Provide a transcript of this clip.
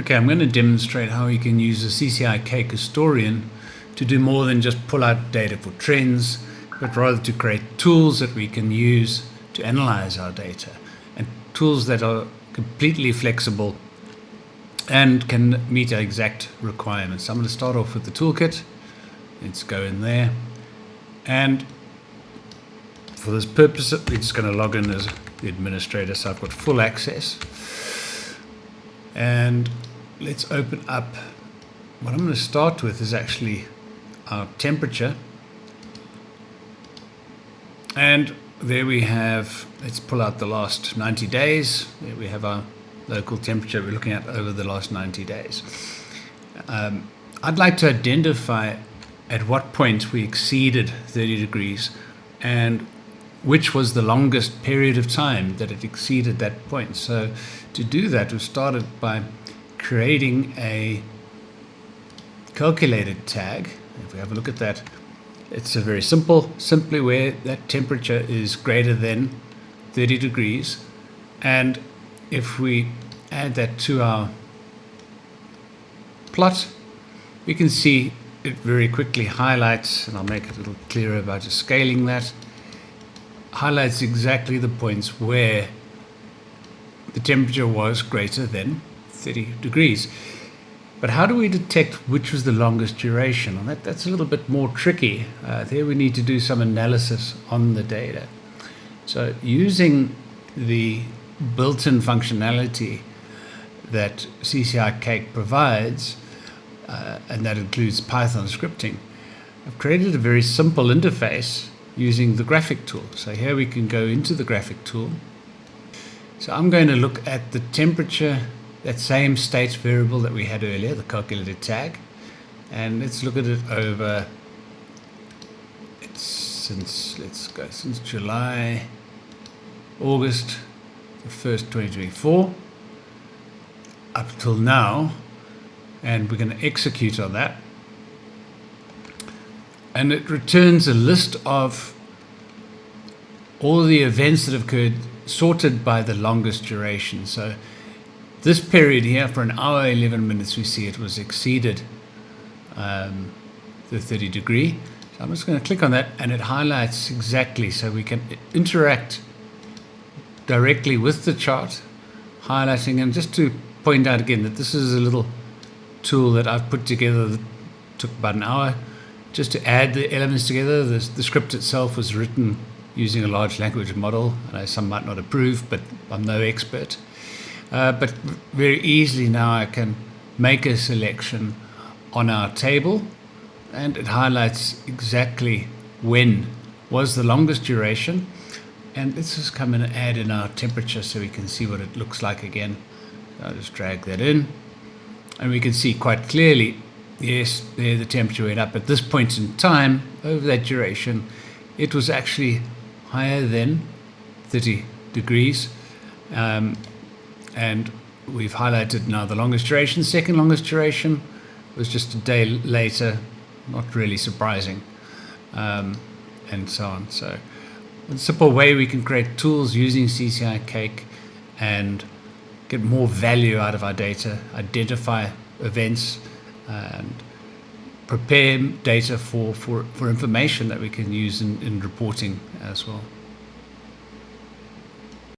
Okay, I'm going to demonstrate how you can use the CCi Cake historian to do more than just pull out data for trends, but rather to create tools that we can use to analyze our data, and tools that are completely flexible and can meet our exact requirements. I'm going to start off with the toolkit. Let's go in there, and for this purpose we're just going to log in as the administrator, so I've got full access. And let's open up. What I'm going to start with is actually our temperature, and there we have, let's pull out the last 90 days. There we have our local temperature we're looking at over the last 90 days. I'd like to identify at what point we exceeded 30 degrees and which was the longest period of time that it exceeded that point. So to do that, we've started by creating a calculated tag. If we have a look at that, it's a very simple, simply where that temperature is greater than 30 degrees. And if we add that to our plot, we can see it very quickly highlights, and I'll make it a little clearer by just scaling that, highlights exactly the points where the temperature was greater than 30 degrees. But how do we detect which was the longest duration? And that's a little bit more tricky. There we need to do some analysis on the data. So using the built-in functionality that CCi Cake provides, and that includes Python scripting, I've created a very simple interface using the graphic tool. So here we can go into the graphic tool. So I'm going to look at the temperature, that same state variable that we had earlier, the calculated tag, and let's look at it over, since July, August the 1st, 2024 up till now, and we're going to execute on that. And it returns a list of all the events that have occurred, sorted by the longest duration. So this period here, for an hour 11 minutes, we see it was exceeded the 30 degree. So I'm just going to click on that, and it highlights exactly, so we can interact directly with the chart, highlighting. And just to point out again that this is a little tool that I've put together that took about an hour just to add the elements together. The script itself was written using a large language model. I know some might not approve, but I'm no expert. But very easily now I can make a selection on our table, and it highlights exactly when was the longest duration. And let's just come in and add in our temperature so we can see what it looks like again. I'll just drag that in, and we can see quite clearly, yes, there the temperature went up. At this point in time, over that duration, it was actually higher than 30 degrees. And we've highlighted now the longest duration. Second longest duration was just a day later, not really surprising, and so on. So a simple way we can create tools using CCi Cake and get more value out of our data, identify events, and prepare data for information that we can use in reporting as well.